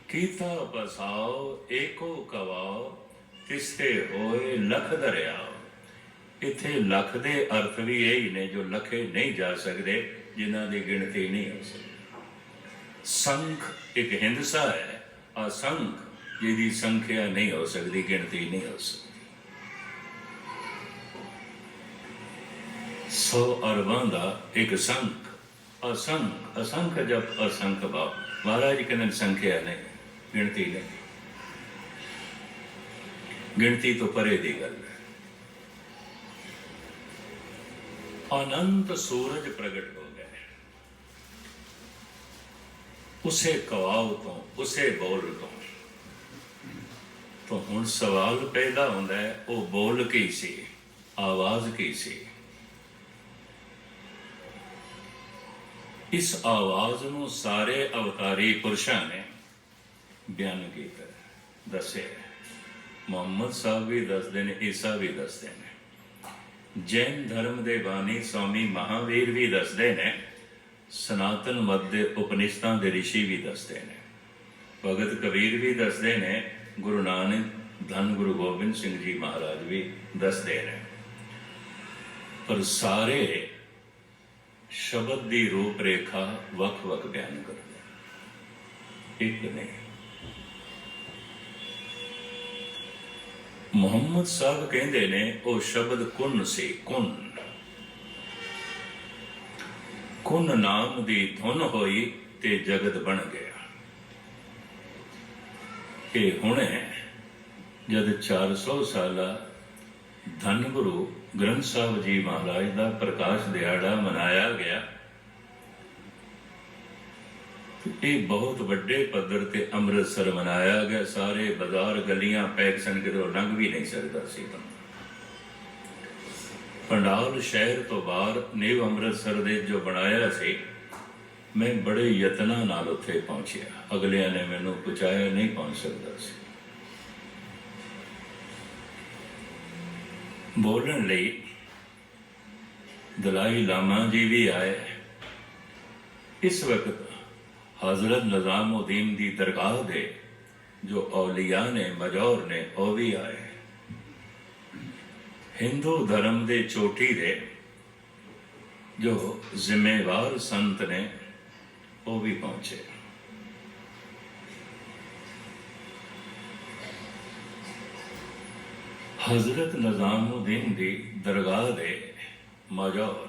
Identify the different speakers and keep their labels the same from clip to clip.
Speaker 1: कीता बसाओ एको कवाओ तिसते होए लख दरियाओ। इत्थे लख दे अर्थ भी यही ने जो लखे नहीं जा सकते, जिन्हां दी गिणती नहीं हो सकती। संख एक हिंदसा है, असंख जिहदी संख्या नहीं हो सकती, गिणती नहीं हो सकती। 100 अरबां दा एक संख, असंख असंख जब असंख भाव। महाराज कहते संख्या नहीं, गिणती नहीं, गिणती तो परे दी गल है। अनंत सूरज प्रगट हो गए उसे कवाव तो, उसे बोल तो हुण सवाल पैदा होंदा है, वो बोल की सी, आवाज की सी। इस आवाज नूं सारे अवतारी पुरुषां ने बयान किया, दसे। मुहम्मद साहब भी दसते हैं, ईसा भी दसते हैं, जैन धर्म के बानी स्वामी महावीर भी दसते हैं, सनातन मत के उपनिषदां के ऋषि भी दसते हैं, भगत कबीर भी दसते हैं, गुरु नानक धन गुरु गोबिंद सिंह जी महाराज भी दसते हैं। पर सारे शब्द की रूपरेखा वख वख बयान करते, एक नहीं। मुहम्मद साहब कहते ने वो शब्द कुन से, कुन कुन नाम दी धुन होई ते जगत बन गया। ये हुणे जद 400 साल धन गुरु ग्रंथ साहब जी महाराज का प्रकाश दिहाड़ा मनाया गया, ये बहुत बड़े पद्धर ते अमृतसर मनाया गया। सारे बाजार गलियां पैक सन, कितों लंघ भी नहीं सकता सी बंदा। पंडाल शहर तो बाहर नीव अमृतसर दे जो बनाया सी, मैं बड़े यत्नां नाल उत्थे पहुंचिया, अगलियां ने मैनू पहुंचाया, नहीं पहुंच सकता सी। बोलण लई दलाई लामा जी भी आए। इस वक्त हजरत निजामुद्दीन दी दरगाह दे जो औलिया ने, मजौर ने, वह भी आए। हिंदू धर्म दे चोटी दे जो जिम्मेवार संत ने, वो भी पहुंचे। हजरत निजामुद्दीन दी दरगाह दे मजौर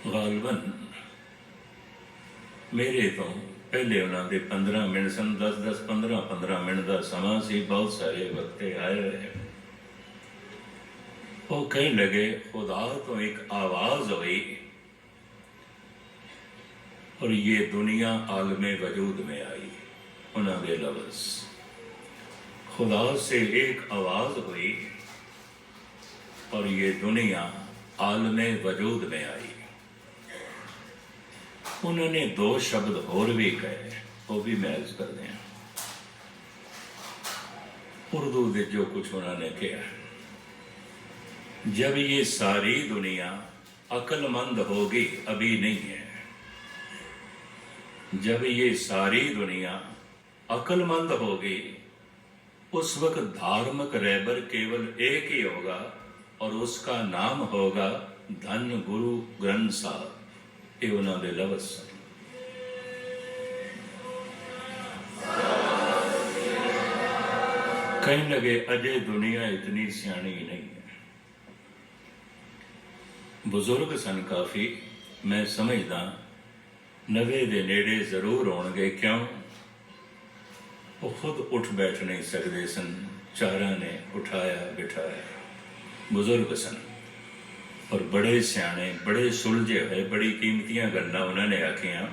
Speaker 1: गालबन मेरे तो पहले उन्होंने 15 मिनट सन, 10-10 15-15 मिनट का समा सी। बहुत सारे वक्ते आए हुए, वो कहने लगे खुदा तो एक आवाज हुई और ये दुनिया आलमे वजूद में आई। उन्होंने लफ्ज खुदा से एक आवाज हुई और ये दुनिया आलमे वजूद में आई। उन्होंने 2 शब्द होर भी कहे, वो भी महज कर दें। उर्दू में जो कुछ उन्होंने कहा, जब ये सारी दुनिया अक्लमंद होगी, अभी नहीं है, जब ये सारी दुनिया अक्लमंद होगी, उस वक्त धार्मिक रहबर केवल एक ही होगा और उसका नाम होगा धन गुरु ग्रंथ साहब। ये उन्होंने लफ्ज कहने लगे अजय दुनिया इतनी सियाणी नहीं है। बुजुर्ग सन काफी, मैं समझदा 90 के नेड़े जरूर होंगे। क्यों? वो खुद उठ बैठ नहीं सकते सन, चारा ने उठाया बिठाया। बुजुर्ग सन और बड़े सियाने, बड़े सुलझे हुए, बड़ी कीमतियां गल्लां उन्होंने आखियां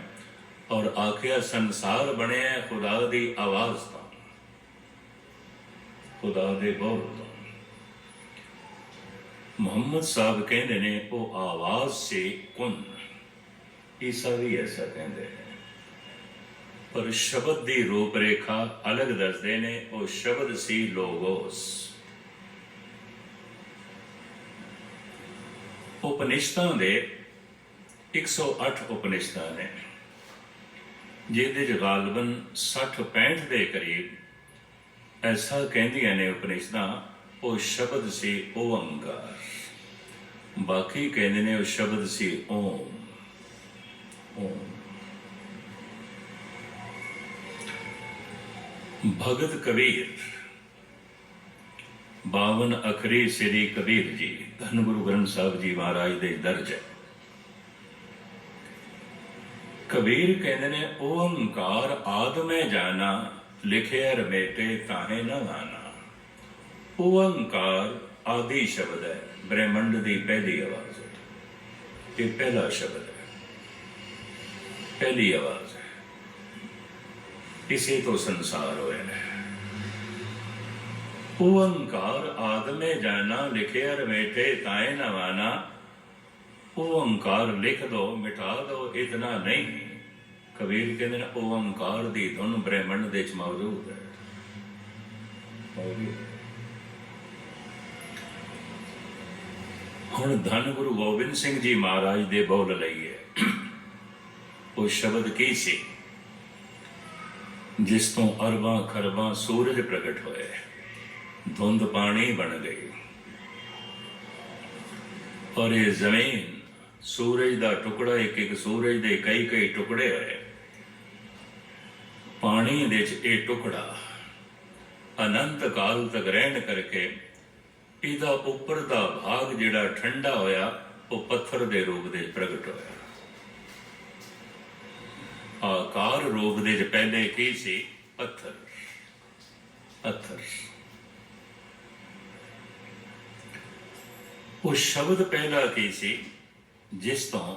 Speaker 1: और आखिया संसार बने खुदा दी आवाज तो, खुदा दे बोल तो। मुहम्मद साहब कहते ने वो आवाज से कुन, ईसा भी ऐसा कहते हैं, पर शब्द की रूपरेखा अलग दसते ने। वो शब्द सी लोगोस। उपनिषदां दे 108 उपनिषदां ने, ਜਿਹਦੇ 'ਚ ਗਾਲਬਨ 60-65 ਦੇ ਕਰੀਬ ਐਸਾ ਕਹਿੰਦੀਆਂ ਨੇ ਉਪਨਿਸ਼ਦਾਂ, ਉਹ ਸ਼ਬਦ ਸੀ ਓਅੰਕਾਰ। ਬਾਕੀ ਕਹਿੰਦੇ ਨੇ ਉਹ ਸ਼ਬਦ ਸੀ ਓਮ। ਓਮ ਭਗਤ ਕਬੀਰ 52 ਅਖਰੀ ਸ੍ਰੀ ਕਬੀਰ ਜੀ, ਧੰਨ ਗੁਰੂ ਗ੍ਰੰਥ ਸਾਹਿਬ ਜੀ ਮਹਾਰਾਜ ਦੇ ਦਰਜ ਹੈ। ਕਬੀਰ ਕਹਿੰਦੇ ਨੇ ਓੰਕਾਰ ਆਦਿ ਮੈਂ ਜਾਣਾ, ਲਿਖਿਆ ਰਮੇਟੇ ਤਾਹੇ ਨਾ ਗਾਣਾ। ਓੰਕਾਰ ਆਦਿ ਸ਼ਬਦ ਹੈ, ਬ੍ਰਹਿਮੰਡ ਦੀ ਪਹਿਲੀ ਆਵਾਜ਼ ਹੈ। ਇਹ ਪਹਿਲਾ ਸ਼ਬਦ ਹੈ, ਪਹਿਲੀ ਆਵਾਜ਼ ਹੈ। ਇਸੇ ਤੋਂ ਸੰਸਾਰ ਹੋਇਆ ਹੈ। ਓੰਕਾਰ ਆਦਿ ਮੈਂ ਜਾਣਾ, ਲਿਖਿਆ ਰਮੇਟੇ ਤਾਹੇ ਨਾ ਗਾਣਾ। ਓੰਕਾਰ ਲਿਖ ਦੋ, ਮਿਟਾ ਦੋ, ਇਤਨਾ ਨਹੀਂ। ਕਬੀਰ ਕਹਿੰਦੇ ਨੇ ਓੰਕਾਰ ਦੀ ਧੁਨ ਬ੍ਰਹਿਮੰਡ ਦੇ ਵਿੱਚ ਮੌਜੂਦ ਹੈ। ਹੁਣ ਧੰਨ ਗੁਰੂ ਗੋਬਿੰਦ ਸਿੰਘ ਜੀ ਮਹਾਰਾਜ ਦੇ ਬੋਲ ਲਈਏ। ਉਹ ਸ਼ਬਦ ਕੀ ਸੀ ਜਿਸ ਤੋਂ ਅਰਬਾਂ ਖਰਬਾਂ ਸੂਰਜ ਪ੍ਰਗਟ ਹੋਏ, ਧੁੰਦ ਪਾਣੀ ਬਣ ਗਈ, ਔਰ ਇਹ ਜ਼ਮੀਨ ਸੂਰਜ ਦਾ ਟੁਕੜਾ, ਇੱਕ ਇੱਕ ਸੂਰਜ ਦੇ ਕਈ ਕਈ ਟੁਕੜੇ ਹੋਏ। ਪਾਣੀ ਦੇ ਵਿੱਚ ਇਹ ਟੁਕੜਾ ਅਨੰਤ ਕਾਲ ਤੱਕ ਰਹਿਣ ਕਰਕੇ ਇਹਦਾ ਉੱਪਰ ਦਾ ਭਾਗ ਜਿਹੜਾ ਠੰਡਾ ਹੋਇਆ, ਉਹ ਪੱਥਰ ਦੇ ਰੂਪ ਦੇ ਪ੍ਰਗਟ ਹੋਇਆ। ਆਕਾਰ ਰੂਪ ਦੇ ਪਹਿਲੇ ਕੀ ਸੀ? ਪੱਥਰ। ਪੱਥਰ। ਉਹ ਸ਼ਬਦ ਪਹਿਲਾ ਕੀ ਸੀ ਜਿਸ ਤੋਂ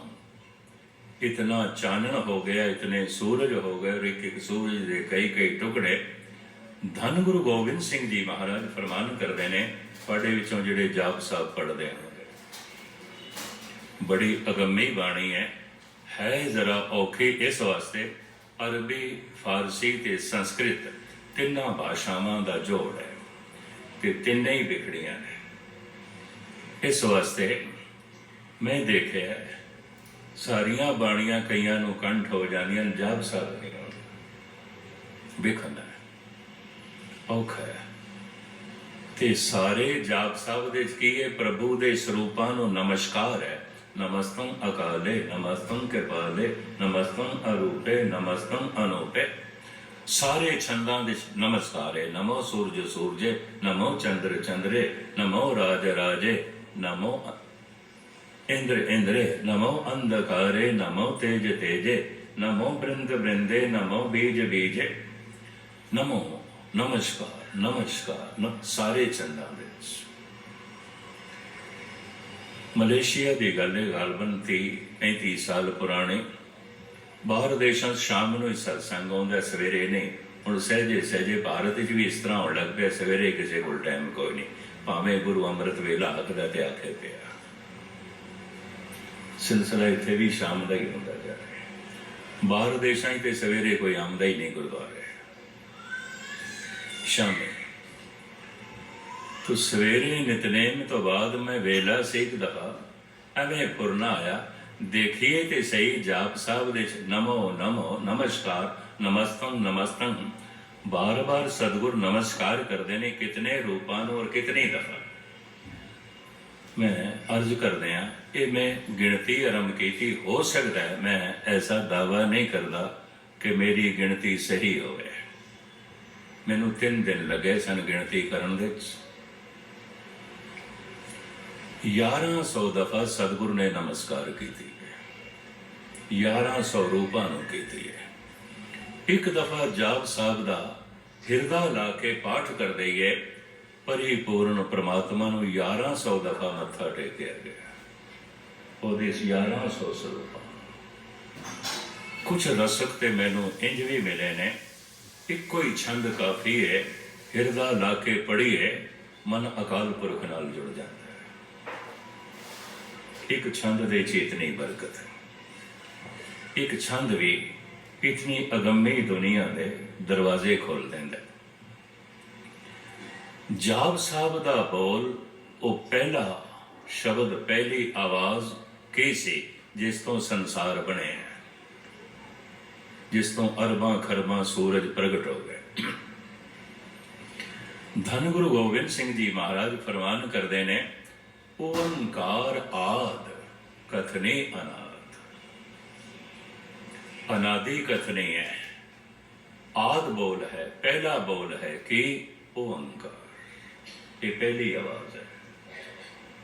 Speaker 1: ਇਤਨਾ ਚਾਨਣ ਹੋ ਗਿਆ, ਇਤਨੇ ਸੂਰਜ ਹੋ ਗਏ, ਔਰ ਇੱਕ ਇੱਕ ਸੂਰਜ ਦੇ ਕਈ ਕਈ ਟੁਕੜੇ। ਧੰਨ ਗੁਰੂ ਗੋਬਿੰਦ ਸਿੰਘ ਜੀ ਮਹਾਰਾਜ ਫਰਮਾਨ ਕਰਦੇ ਨੇ, ਤੁਹਾਡੇ ਵਿੱਚੋਂ ਜਿਹੜੇ ਜਾਪ ਸਾਹਿਬ ਪੜ੍ਹਦੇ ਹੋਣਗੇ, ਬੜੀ ਅਗੰਮੀ ਬਾਣੀ ਹੈ ਜ਼ਰਾ ਔਖੀ ਇਸ ਵਾਸਤੇ, ਅਰਬੀ, ਫਾਰਸੀ ਤੇ ਸੰਸਕ੍ਰਿਤ ਤਿੰਨਾਂ ਭਾਸ਼ਾਵਾਂ ਦਾ ਜੋੜ ਹੈ ਤੇ ਤਿੰਨੇ ਹੀ ਵਿਖੜੀਆਂ ਨੇ। ਇਸ ਵਾਸਤੇ ਮੈਂ ਦੇਖਿਆ ਸਾਰੀਆਂ ਬਾਣੀਆਂ ਕਈਆਂ ਨੂੰ ਕੰਠ ਹੋ ਜਾਂਦੀਆਂ, ਜਾਪ ਸਾਹਿਬ ਨਹੀਂ ਆਉਂਦਾ, ਵਿਖਣਾ ਔਖਾ ਹੈ। ਤੇ ਸਾਰੇ ਜਾਪ ਸਾਹਿਬ ਦੇ ਕੀ ਹੈ? ਪ੍ਰਭੂ ਦੇ ਸਰੂਪਾਂ ਨੂੰ ਨਮਸਕਾਰ ਹੈ। ਨਮਸਤੰ ਅਕਾਲੇ, ਨਮਸਤੰ ਕਿਰਪਾਲੇ, ਨਮਸਤੰ ਅਰੂਪੇ, ਨਮਸਤੰ ਅਨੂਪੇ। ਸਾਰੇ ਛੰਦਾਂ ਦੇ ਨਮਸਕਾਰ ਹੈ। ਨਮੋ ਸੂਰਜ ਸੂਰਜੇ, ਨਮੋ ਚੰਦਰ ਚੰਦਰੇ, ਨਮੋ ਰਾਜ ਰਾਜੇ, ਨਮੋ ਇੰਦਰ ਇੰਦਰੇ, ਨਮੋ ਅੰਧਕਾਰੇ, ਨਮੋ ਤੇਜ ਤੇਜੇ, ਨਮੋ ਬ੍ਰਿੰਦ ਬ੍ਰਿੰਦੇ, ਨਮੋ ਬੀਜ ਬੀਜੇ, ਨਮੋ ਨਮਸਕਾਰ ਨਮਸਕਾਰ। ਸਾਰੇ ਚੰਦਾਂ ਦੇ ਵਿੱਚ ਮਲੇਸ਼ੀਆ ਦੀ ਗੱਲ ਹੈ, ਗਾਲਬਨ 30-35 ਸਾਲ ਪੁਰਾਣੇ। ਬਾਹਰ ਦੇਸ਼ਾਂ 'ਚ ਸ਼ਾਮ ਨੂੰ ਹੀ ਸਤਸੰਗ ਆਉਂਦਾ, ਸਵੇਰੇ ਨਹੀਂ। ਹੁਣ ਸਹਿਜੇ ਸਹਿਜੇ ਭਾਰਤ 'ਚ ਵੀ ਇਸ ਤਰ੍ਹਾਂ ਹੋਣ ਲੱਗ ਪਿਆ, ਸਵੇਰੇ ਕਿਸੇ ਕੋਲ ਟਾਈਮ ਕੋਈ ਨਹੀਂ, ਭਾਵੇਂ ਗੁਰੂ ਅੰਮ੍ਰਿਤ ਵੇਲਾ ਆਖਦਾ ਤੇ ਆਖੇ ਪਿਆ। ਸਿਲਸਿਲਾ ਇੱਥੇ ਵੀ ਸ਼ਾਮ ਦਾ ਹੀ ਹੁੰਦਾ ਜਾ ਰਿਹਾ। ਬਾਹਰ ਦੇਸ਼ਾਂ 'ਚ ਤੇ ਸਵੇਰੇ ਕੋਈ ਆਉਂਦਾ ਹੀ ਨਹੀਂ ਗੁਰਦੁਆਰੇ, ਸ਼ਾਮੇ ਤੋ ਸਵੇਰੇ ਨਿਤਨੇਮ ਤੋਂ ਬਾਅਦ ਮੈਂ ਵੇਲਾ ਸੀ ਇੱਕ ਦਫਾ ਐਵੇਂ ਪੁਰਨਾ ਆਇਆ। ਦੇਖੀਏ ਤੇ ਸਹੀ ਜਾਪ ਸਾਹਿਬ ਦੇ ਨਮੋ ਨਮੋ ਨਮਸਕਾਰ, ਨਮਸਤੰ ਨਮਸਤੰ, ਬਾਰ ਬਾਰ ਸਤਿਗੁਰ ਨਮਸਕਾਰ ਕਰਦੇ ਨੇ, ਕਿਤਨੇ ਰੂਪਾਂ ਨੂੰ ਔਰ ਕਿਤਨੀ ਦਫਾ। ਮੈਂ ਅਰਜ਼ ਕਰਦੇ ਹਾਂ, ਇਹ ਮੈਂ ਗਿਣਤੀ ਆਰੰਭ ਕੀਤੀ। ਹੋ ਸਕਦਾ ਹੈ ਮੈਂ ਐਸਾ ਦਾਵਾ ਨਹੀਂ ਕਰਦਾ ਕਿ ਮੇਰੀ ਗਿਣਤੀ ਸਹੀ ਹੋਵੇ। ਮੈਨੂੰ 3 ਦਿਨ ਲੱਗੇ ਸਨ ਗਿਣਤੀ ਕਰਨ ਦੇ ਵਿੱਚ। 1100 ਦਫਾ ਸਤਿਗੁਰੂ ਨੇ ਨਮਸਕਾਰ ਕੀਤੀ ਹੈ, 1100 ਰੂਪਾਂ ਨੂੰ ਕੀਤੀ ਹੈ। ਇੱਕ ਦਫਾ ਜਾਪ ਸਾਹਿਬ ਦਾ ਹਿਰਦਾ ਲਾ ਕੇ ਪਾਠ ਕਰ ਦਈਏ, ਪਰਿਪੂਰਨ ਪ੍ਰਮਾਤਮਾ ਨੂੰ 1100 ਦਫਾ ਮੱਥਾ ਟੇਕਿਆ ਗਿਆ। ਉਹਦੇ 1100 ਸਰੂਪਾਂ ਕੁਛ ਰਸਕ ਤੇ ਮੈਨੂੰ ਇੰਜ ਵੀ ਮਿਲੇ ਨੇ। ਇੱਕੋ ਹੀ ਛੰਦ ਕਾਫੀ ਹੈ, ਹਿਰਦਾ ਲਾ ਕੇ ਪੜ੍ਹੀਏ, ਮਨ ਅਕਾਲ ਪੁਰਖ ਨਾਲ ਜੁੜ ਜਾਂਦਾ ਹੈ। ਇੱਕ ਛੰਦ ਦੇ ਵਿੱਚ ਇਤਨੀ ਬਰਕਤ ਹੈ। ਇੱਕ ਛੰਦ ਵੀ ਇਤਨੀ ਅਗੰਮੀ ਦੁਨੀਆ ਦੇ ਦਰਵਾਜ਼ੇ ਖੋਲ ਦਿੰਦਾ। ਜਾਪ ਸਾਹਿਬ ਦਾ ਬੋਲ, ਉਹ ਪਹਿਲਾ ਸ਼ਬਦ, ਪਹਿਲੀ ਆਵਾਜ਼ ਕੀ ਸੀ ਜਿਸ ਤੋਂ ਸੰਸਾਰ ਬਣਿਆ? ਜਿਸ ਤੋਂ ਅਰਬਾਂ ਖਰਬਾਂ ਸੂਰਜ ਪ੍ਰਗਟ ਹੋ ਗਏ। ਧੰਨ ਗੁਰੂ ਗੋਬਿੰਦ ਸਿੰਘ ਜੀ ਮਹਾਰਾਜ ਫਰਮਾਨ ਕਰਦੇ ਨੇ, ਓੰਕਾਰ ਆਦ ਕਥਨੇ ਅਨਾਦ। ਅਨਾਦਿ ਕਥਨੇ ਹੈ, ਆਦ ਬੋਲ ਹੈ, ਪਹਿਲਾ ਬੋਲ ਹੈ ਕਿ ਓੰਕਾਰ। ਇਹ ਪਹਿਲੀ ਆਵਾਜ਼ ਹੈ।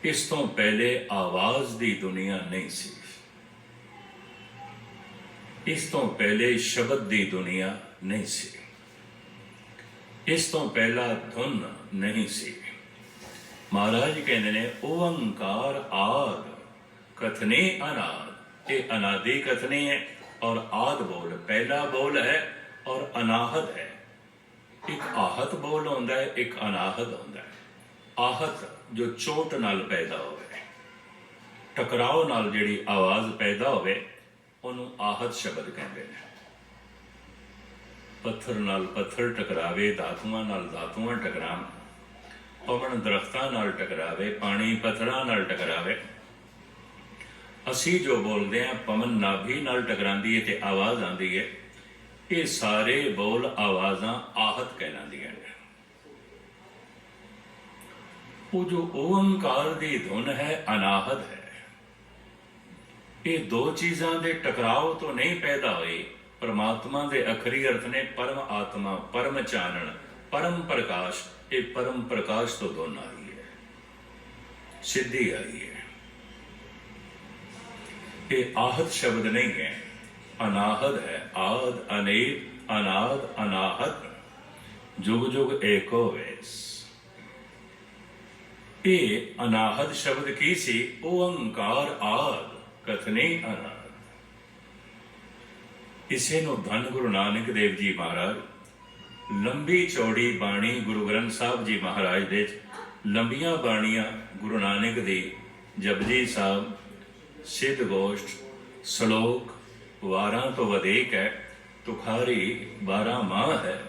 Speaker 1: ਇਸ ਤੋਂ ਪਹਿਲੇ ਆਵਾਜ਼ ਦੀ ਦੁਨੀਆ ਨਹੀਂ ਸੀ। ਇਸ ਤੋਂ ਪਹਿਲੇ ਸ਼ਬਦ ਦੀ ਦੁਨੀਆ ਨਹੀਂ ਸੀ। ਇਸ ਤੋਂ ਪਹਿਲਾ ਧੁਨ ਨਹੀਂ ਸੀ। ਮਹਾਰਾਜ ਕਹਿੰਦੇ ਨੇ, ਓੰਕਾਰ ਆਦ ਕਥਨੇ ਅਨਾਦ। ਇਹ ਅਨਾਦਿ ਕਥਨੇ ਹੈ ਔਰ ਆਦ ਬੋਲ ਪਹਿਲਾ ਬੋਲ ਹੈ ਔਰ ਅਨਾਹਦ ਹੈ। ਇੱਕ ਆਹਤ ਬੋਲ ਹੁੰਦਾ ਹੈ, ਇੱਕ ਅਨਾਹਦ ਹੁੰਦਾ ਹੈ। ਆਹਤ ਜੋ ਚੋਟ ਨਾਲ ਪੈਦਾ ਹੋਵੇ, ਟਕਰਾਓ ਨਾਲ ਜਿਹੜੀ ਆਵਾਜ਼ ਪੈਦਾ ਹੋਵੇ, ਉਹਨੂੰ ਆਹਤ ਸ਼ਬਦ ਕਹਿੰਦੇ ਨੇ। ਪੱਥਰ ਨਾਲ ਪੱਥਰ ਟਕਰਾਵੇ, ਧਾਤੂਆਂ ਨਾਲ ਧਾਤੂਆਂ ਟਕਰਾਉਣ, ਪਵਨ ਦਰਖਤਾਂ ਨਾਲ ਟਕਰਾਵੇ, ਪਾਣੀ ਪੱਥਰਾਂ ਨਾਲ ਟਕਰਾਵੇ। ਅਸੀਂ ਜੋ ਬੋਲਦੇ ਹਾਂ, ਪਵਨ ਨਾਭੀ ਨਾਲ ਟਕਰਾਉਂਦੀ ਹੈ ਤੇ ਆਵਾਜ਼ ਆਉਂਦੀ ਹੈ। ਇਹ ਸਾਰੇ ਬੋਲ ਆਵਾਜ਼ਾਂ ਆਹਤ ਕਹਿਲਾਉਂਦੀਆਂ ਨੇ। ਉਹ ਜੋ ਓੰਕਾਰ ਦੀ ਧੁਨ ਹੈ, ਅਨਾਹਦ ਹੈ। ਇਹ ਦੋ ਚੀਜ਼ਾਂ ਦੇ ਟਕਰਾਓ ਤੋਂ ਨਹੀਂ ਪੈਦਾ ਹੋਈ। ਪਰਮਾਤਮਾ ਦੇ ਅਖਰੀ ਅਰਥ ਨੇ ਪਰਮ ਆਤਮਾ, ਪਰਮ ਚਾਨਣ, ਪਰਮ ਪ੍ਰਕਾਸ਼। ਇਹ ਪਰਮ ਪ੍ਰਕਾਸ਼ ਤੋਂ ਧੁਨ ਆਈ ਹੈ, ਸਿੱਧੀ ਆਈ ਹੈ। ਇਹ ਆਹਤ ਸ਼ਬਦ ਨਹੀਂ ਹੈ, ਅਨਾਹਦ ਹੈ। ਆਦ ਅਨੇਕ, ਅਨਾਦ ਅਨਾਹਤ, ਜੁਗ ਜੁਗ ਏਕੋ ਵੇਸ। ਇਹ ਅਨਾਹਦ ਸ਼ਬਦ ਕੀ ਸੀ? ਓੰਕਾਰ ਆਦ ਕਥਨੇ ਅਨਾਦ। ਇਸੇ ਨੂੰ ਧੰਨ ਗੁਰੂ ਨਾਨਕ ਦੇਵ ਜੀ ਮਹਾਰਾਜ ਲੰਬੀ ਚੌੜੀ ਬਾਣੀ, ਗੁਰੂ ਗ੍ਰੰਥ ਸਾਹਿਬ ਜੀ ਮਹਾਰਾਜ ਦੇ ਲੰਬੀਆਂ ਬਾਣੀਆਂ, ਗੁਰੂ ਨਾਨਕ ਦੀ ਜਪਜੀ ਸਾਹਿਬ, ਸਿੱਧ ਗੋਸ਼ਟ, ਸ਼ਲੋਕ 12 ਤੋਂ ਵਧੇਕ ਹੈ, ਤੁਖਾਰੀ 12 ਮਾਹ ਹੈ।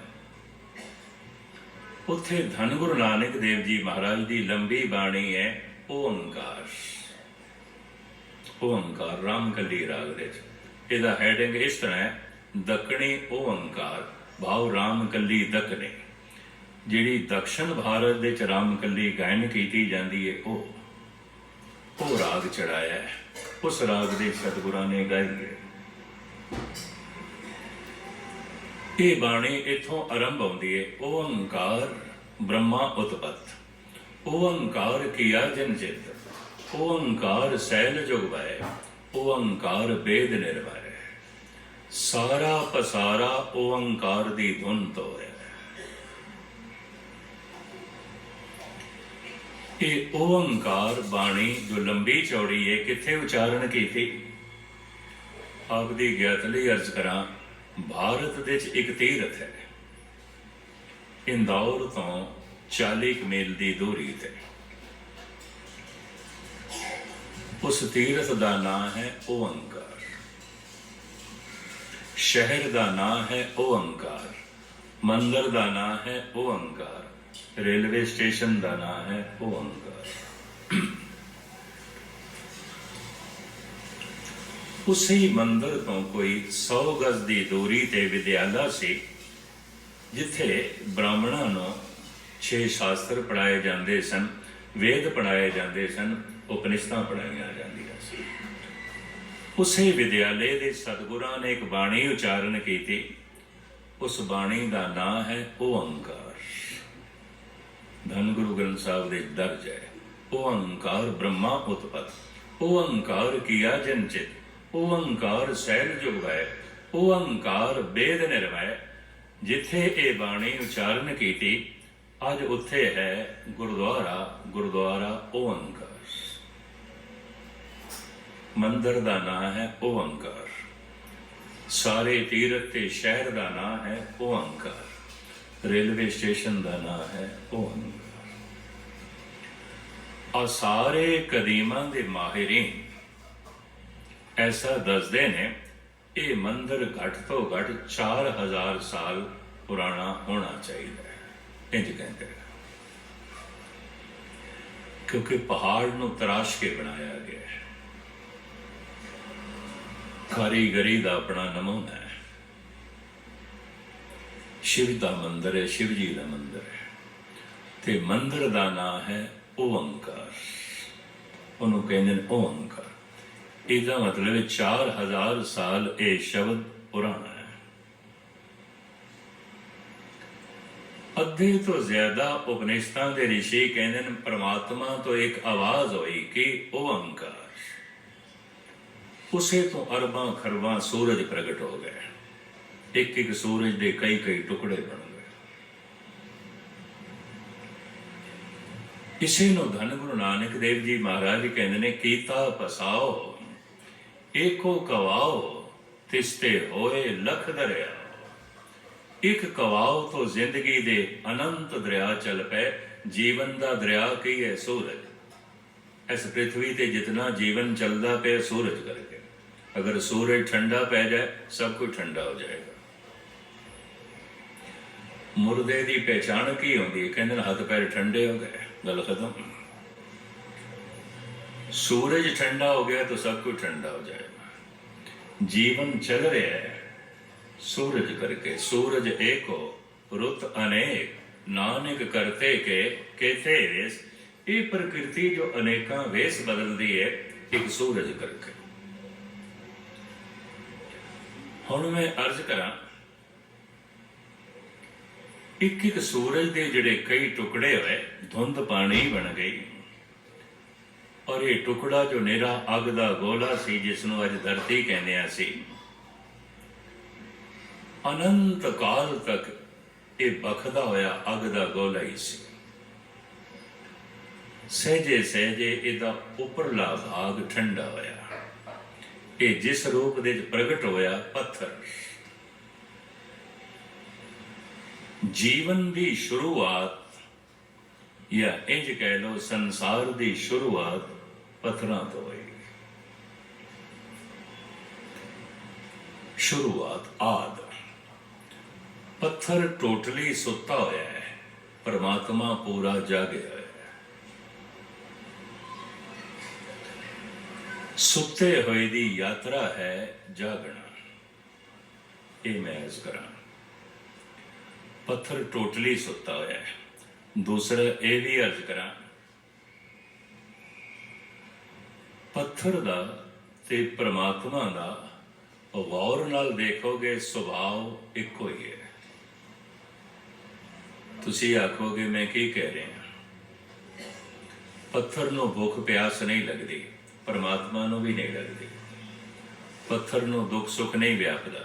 Speaker 1: ਉੱਥੇ ਧੰਨ ਗੁਰੂ ਨਾਨਕ ਦੇਵ ਜੀ ਮਹਾਰਾਜ ਦੀ ਲੰਬੀ ਬਾਣੀ ਹੈ ਓੰਕਾਰ। ਓੰਕਾਰ ਰਾਮਕਲੀ ਰਾਗ ਦੇ ਵਿੱਚ। ਇਹਦਾ ਹੈਡਿੰਗ ਇਸ ਤਰ੍ਹਾਂ ਹੈ, ਦੱਖਣੀ ਓੰਕਾਰ, ਭਾਵ ਰਾਮਕਲੀ ਦੱਖਣੀ। ਜਿਹੜੀ ਦਕਸ਼ਨ ਭਾਰਤ ਦੇ ਵਿੱਚ ਰਾਮਕਲੀ ਗਾਇਨ ਕੀਤੀ ਜਾਂਦੀ ਹੈ, ਉਹ ਰਾਗ ਚੜਾਇਆ ਹੈ। ਉਸ ਰਾਗ ਦੇ ਸਤਿਗੁਰਾਂ ਨੇ ਗਾਈ ਹੈ। ਇਹ ਬਾਣੀ ਇੱਥੋਂ ਆਰੰਭ ਹੁੰਦੀ ਹੈ, ਓੰਕਾਰ ਬ੍ਰਹਮਾ ਉਤਪਤ, ਓੰਕਾਰ ਕੀਆ ਜਨ ਚਿਤ, ਓੰਕਾਰ ਸੈਲ ਜੁਗ ਵੈ, ਓੰਕਾਰ ਵੇਦ ਨਿਰਵੈ। ਸਾਰਾ ਪਸਾਰਾ ਓੰਕਾਰ ਦੀ ਧੁਨ ਤੋਂ ਹੈ। ਇਹ ਓੰਕਾਰ ਬਾਣੀ ਜੋ ਲੰਬੀ ਚੌੜੀ ਹੈ, ਕਿੱਥੇ ਉਚਾਰਨ ਕੀਤੀ? ਆਪ ਦੀ ਗਿਆਤ ਲਈ ਅਰਜ਼ ਕਰਾਂ, ਭਾਰਤ ਦੇ ਵਿੱਚ ਇੱਕ ਤੀਰਥ ਹੈ, ਇੰਦੌਰ ਤੋਂ 40 ਮੀਲ ਦੀ ਦੂਰੀ ਤੇ। ਉਸ ਤੀਰਥ ਦਾ ਨਾਂ ਹੈ ਓੰਕਾਰ। ਸ਼ਹਿਰ ਦਾ ਨਾਂ ਹੈ ਓੰਕਾਰ। ਮੰਦਰ ਦਾ ਨਾਂ ਹੈ ਓੰਕਾਰ। ਰੇਲਵੇ ਸਟੇਸ਼ਨ ਦਾ ਨਾਂ ਹੈ ਓੰਕਾਰ। ਉਸੇ ਮੰਦਰ ਤੋਂ ਕੋਈ 100 ਗਜ਼ ਦੀ ਦੂਰੀ ਤੇ ਵਿਦਿਆਲਾ ਸੀ, ਜਿੱਥੇ ਬ੍ਰਾਹਮਣਾਂ ਨੂੰ 6 ਸ਼ਾਸਤਰ ਪੜ੍ਹਾਏ ਜਾਂਦੇ ਸਨ, ਵੇਦ ਪੜ੍ਹਾਏ ਜਾਂਦੇ ਸਨ, ਉਪਨਿਸ਼ਦਾਂ ਪੜ੍ਹਾਈਆਂ ਜਾਂਦੀਆਂ ਸੀ। ਉਸੇ ਵਿਦਿਆਲੇ ਦੇ ਸਤਿਗੁਰਾਂ ਨੇ ਇੱਕ ਬਾਣੀ ਉਚਾਰਨ ਕੀਤੀ। ਉਸ ਬਾਣੀ ਦਾ ਨਾਂ ਹੈ ਓੰਕਾਰ। ਧੰਨ ਗੁਰੂ ਗ੍ਰੰਥ ਸਾਹਿਬ ਦੇ ਦਰਜ ਹੈ, ਓੰਕਾਰ ਬ੍ਰਹਮਾ ਉਤਪਤ, ਓੰਕਾਰ ਕੀਆ ਜਨ ਚਿਤ, ਓੰਕਾਰ ਸੈਲ ਜੁਗ ਵੈ, ਓੰਕਾਰ ਵੇਦ ਨਿਰਵੈ। ਜਿੱਥੇ ਇਹ ਬਾਣੀ ਉਚਾਰਨ ਕੀਤੀ, ਅੱਜ ਉੱਥੇ ਹੈ ਗੁਰਦੁਆਰਾ ਓੰਕਾਰ। ਮੰਦਰ ਦਾ ਨਾਂ ਹੈ ਓੰਕਾਰ। ਸਾਰੇ ਤੀਰਥ ਤੇ ਸ਼ਹਿਰ ਦਾ ਨਾਂ ਹੈ ਓੰਕਾਰ। ਰੇਲਵੇ ਸਟੇਸ਼ਨ ਦਾ ਨਾਂ ਹੈ ਓੰਕਾਰ। ਆ ਸਾਰੇ ਕਦੀਮਾਂ ਦੇ ਮਾਹਿਰੀਨ ਐਸਾ ਦੱਸਦੇ ਨੇ, ਇਹ ਮੰਦਰ ਘੱਟ ਤੋਂ ਘੱਟ 4000 ਸਾਲ ਪੁਰਾਣਾ ਹੋਣਾ ਚਾਹੀਦਾ ਹੈ, ਇੰਝ ਕਹਿੰਦੇ ਨੇ। ਕਿਉਂਕਿ ਪਹਾੜ ਨੂੰ ਤਰਾਸ਼ ਕੇ ਬਣਾਇਆ ਗਿਆ ਹੈ। ਕਾਰੀਗਰੀ ਦਾ ਆਪਣਾ ਨਮੂਨਾ ਹੈ। शिव का मंदिर है, शिव जी का मंदिर है, तो मंदिर का नाम है ओंकार। उन्होंने कहते हैं ओंकार। इसका मतलब 4000 साल ये शब्द पुराना है। अद्धे तो ज्यादा उपनिषदां के ऋषि कहते हैं परमात्मा तो एक आवाज हुई कि ओंकार, उसे तो अरबां खरबां सूरज प्रगट हो गए, एक एक सूरज के कई कई टुकड़े बन गए। इसे नु धन गुरु नानक देव जी महाराज कहते ने कीता पसाओ एको कवाओ तिस्ते होए लख दरिया। एक कवाओ तो जिंदगी दे अनंत दरिया चल पे। जीवन का दरिया की है सूरज। इस पृथ्वी ते जितना जीवन चलता पे सूरज करके। अगर सूरज ठंडा पै जाए सब कुछ ठंडा हो जाएगा। मुर्दे की पहचान की होंगी, कहते हाथ पैर ठंडे हो गए, गल खत्म। सूरज ठंडा हो गया तो सब कुछ ठंडा हो जाएगा। जीवन चल रहा है सूरज करके। सूरज एको रुत अनेक नानक करते के कहते वेश। ये प्रकृति जो अनेका वेश बदलती है एक सूरज करके। हुण मैं अर्ज करा, एक एक सूरज के जिहड़े कई टुकड़े हुए धुंध पानी बन गई, और ये टुकड़ा जो निरा अग दा गोला सी जिसनों अज धरती कहने सी, अनंत काल तक ये बखदा होया अग दा गोला ही सी। सहजे सहजे इहदा उपरला भाग ठंडा होया। ये जिस रूप दे प्रगट होया पत्थर। जीवन की शुरुआत या इंज कह लो संसार की शुरुआत पत्थरां तो हुई। शुरुआत आद। पत्थर टोटली सुता होया है, परमात्मा पूरा जागे होया है। सुते हुए दी यात्रा है जागना। ये मैं अर्ज करा। पत्थर टोटली सुता होया है। दूसरा ये भी अर्ज करा, पत्थर दा ते परमात्मा दा गौर नाल देखोगे सुभाव इको ही है। तुसी आखोगे मैं की कह रहा। पत्थर नूं भुख प्यास नहीं लगती, परमात्मा नूं भी नहीं लगती। पत्थर नूं दुख सुख नहीं व्यापदा,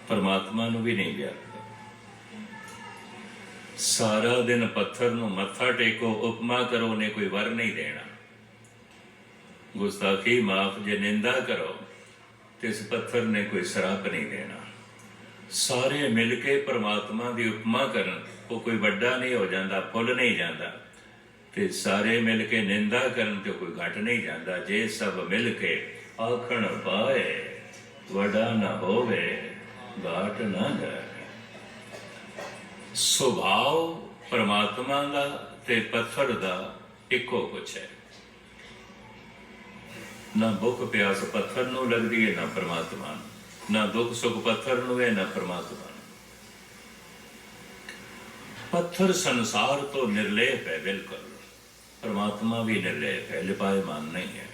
Speaker 1: परमात्मा नूं भी नहीं व्यापदा। सारा दिन पत्थर नूं मत्था टेको, उपमा करो, उन्हें कोई वर नहीं देना। गुस्ताखी माफ, जे निंदा करो तो इस पत्थर ने कोई श्राप नहीं देना। सारे मिलके परमात्मा की उपमा करन, वो कोई वड्डा नहीं हो जाता, फुल नहीं जाता। ते सारे मिलके निंदा करन तो कोई घट नहीं जाता। जे सब मिलके आखण पाए वड्डा ना होवे घाट ना जाए। सुभाव परमात्मा का ते पत्थर का इको कुछ है। ना भुख प्यास पत्थर नूं लगती है, ना परमात्मा नूं। ना दुख सुख पत्थर नूं है, ना परमात्मा नूं। पत्थर संसार तो निर्लेप है बिल्कुल, परमात्मा भी निर्लेप है, लिपायमान नहीं है।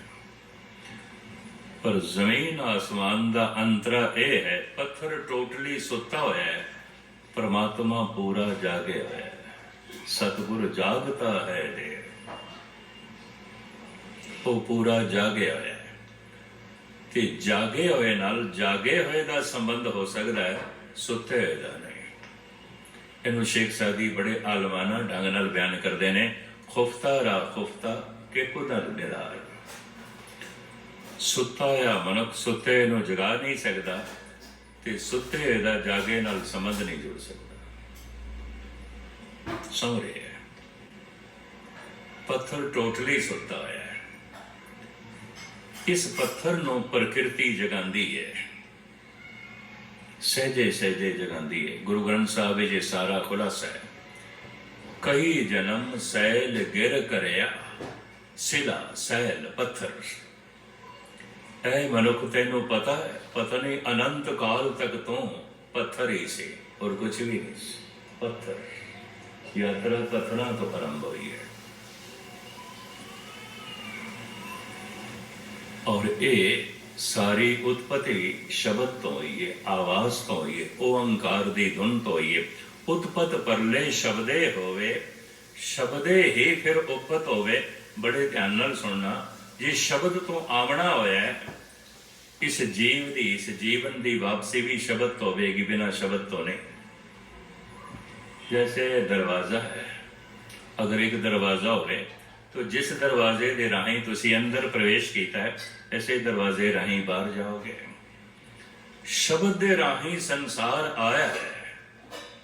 Speaker 1: पर जमीन आसमान का अंतरा यह है, पत्थर टोटली सुता होया है, परमात्मा पूरा जागे होया है। सतगुर जागता है देर, वो पूरा जागे होया है। कि जागे हुए नाल जागे हुए का संबंध हो सकता है, सुते हुए का नहीं। इनू शेख सादी बड़े आलमाना ढंग नाल बयान करते हैं, खुफ्ता रा खुफ्ता के कुदर निरार। सुता या मनुख सुते नू जगा नहीं सकता, ते सुते हुए का जागे नाल संबंध नहीं जुड़ सकता। सौ रहे है, पत्थर टोटली सुता होया है। इस पत्थर नूं प्रकृति जगांदी है, सहजे सहजे जगांदी है। गुरु ग्रंथ साहब विच ये सारा खुलासा है। कई जन्म सैल गिर करया, सिला सैल पत्थर। ऐ मनुख तेनू पता है, पता नहीं अनंत काल तक तू पत्थर ही से। और कुछ भी नहीं सी, पत्थर। यात्रा पत्थरों तो आरंभ हुई है। और ये सारी उत्पत्ति शब्द तो हुई है, आवाज तो हुई है, ओंकार दी धुन तो हुई है। उत्पत परले शब्दे होवे, शब्दे ही फिर उपत होवे। बड़े ध्यान नाल सुनना, जे शब्द तो आवना होया है, इस जीव दी, इस जीवन दी वापसी भी शब्द तो होगी, बिना शब्द तो नहीं। जैसे दरवाजा है, अगर एक दरवाजा होवे तो जिस दरवाजे दे राही तुसी अंदर प्रवेश किया है, ऐसे दरवाजे राही बाहर जाओगे। शब्द दे राही संसार आया है,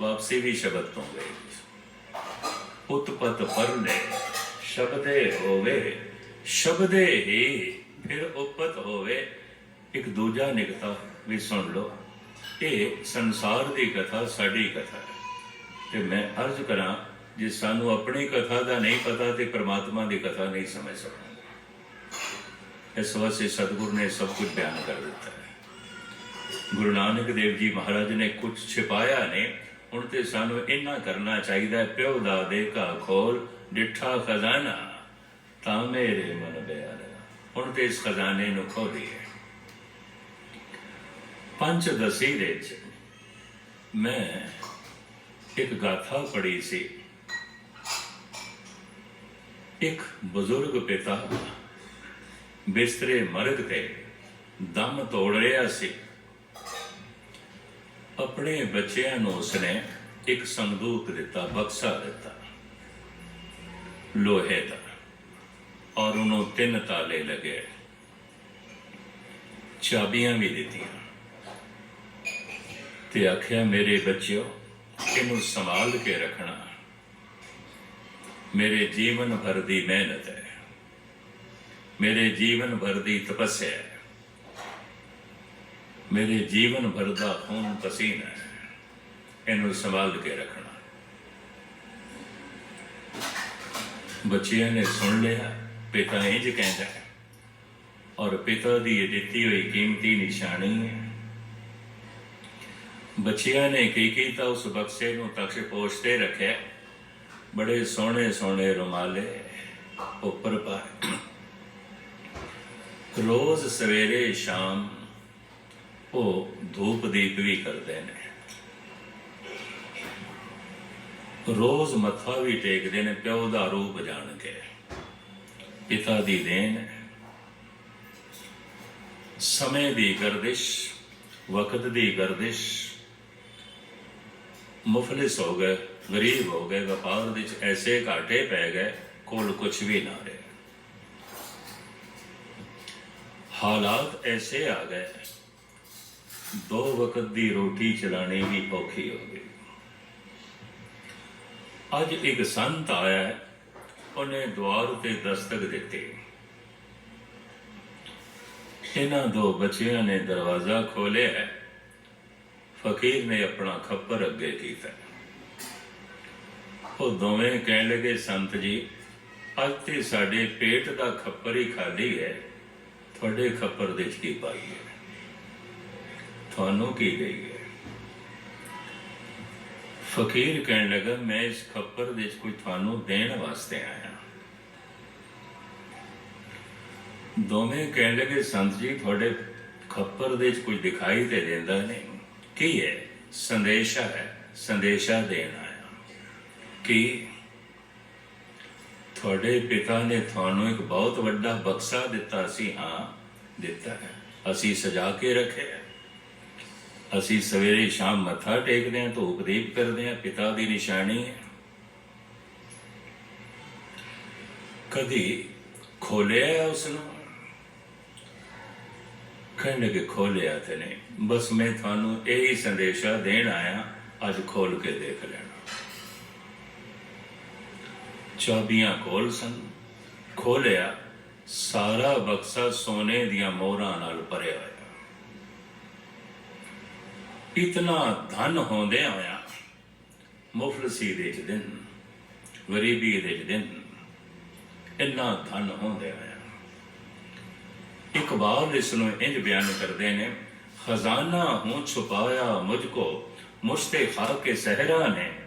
Speaker 1: वापसी भी शब्द तो गई। उत्पत परले शब्दे होवे, शब्दे ही फिर उपत होवे। एक दूजा निकता भी सुन लो, ये संसार की कथा साड़ी कथा है। तो मैं अर्ज करा, जे सानू अपनी कथा का नहीं पता तो परमात्मा की कथा नहीं समझ सकते। इस वास्ते सतगुरु ने सब कुछ बयान कर दिता है। गुरु नानक देव जी महाराज ने कुछ छिपाया ने, हुण ते सानू इन्ना करना चाहिए। प्यो दादे का खोल डिठा खजाना, ता मेरे मन बयान। हुण ते इस खजाने नू खोलिए। पंचदशी दे मैं एक गाथा पढ़ी सी। एक बुजुर्ग पिता बिस्तरे मरग ते दम तोड़ रहा सी। अपने बच्चों नूं उसने एक संदूक दिता, बक्सा दिता लोहे का, और उन्होंने 3 ताले लगे, चाबियां भी दित्तियां ते आख्या, मेरे बच्चों इनू संभाल के रखना, मेरे जीवन भर की मेहनत है, मेरे जीवन भर की तपस्या है, मेरे जीवन भर का खून पसीना है, इनू संभाल के रखना। बच्चिया ने सुन लिया, पिता इंज कहता है, और पिता की ये दी हुई कीमती निशानी है। बच्चिया ने की किया, उस बक्से नूं तक्ष पोछते रखे, बड़े सोहने सोहने रुमाले उपर पाए। रोज सवेरे शाम वो धूप दीप भी करते हैं, रोज मत्था भी टेकते हैं, प्यो का रूप जान के। पिता की देन है। समय की गर्दिश, वक्त की गर्दिश, मुफलिस हो गए, गरीब हो गए, व्यापार विच ऐसे घाटे पै गए, कोल कुछ भी ना रहे। हालात ऐसे आ गए, 2 वक्त की रोटी चलानी भी औखी हो गई। अज एक संत आया, उन्हें द्वार ते दस्तक दिते। इन्हां 2 बच्चियां ने दरवाजा खोलिया है। फकीर ने अपना खप्पर अगे किया। वो दोवें कह लगे, संत जी अज तो साडे पेट का खप्पर ही खाली है, थोड़े खप्पर दे की पाई है, थानू की गई है। फकीर कह लगा, मैं इस खप्पर दे कोई थानू देन वास्ते आया। दोवें कह लगे, संत जी थोड़े खप्पर दे कोई दिखाई तो देंदा नहीं, की है? संदेशा है, संदेशा देना आया। कि थोड़े पिता ने थानू एक बहुत बड़ा बक्सा दिता सी। हाँ दिता है, असी सजा के रखे है, असी सवेरे शाम मत्था टेकते हैं, धूप दीप करते हैं, पिता की निशानी है। कदी खोलिया उसने? कहने लगे, खोलिया तो नहीं, बस मैं थानू यही संदेशा देन आया, अज खोल के देख लेना। चाबियां कोल सन, खोलिया, सारा बक्सा सोने दियां मोहरां नाल भरिया होया। इतना धन होंदे होया, मुफलसी दे दिन, गरीबी दे दिन, इन्ना धन होंदे होया। इकबाल इसनों इंज बयान करते हैं, खजाना हूँ छुपाया मुझको ਮੁਸ਼ਤੇ ਖਾਕ ਸਹਿਰਾ ਨੇ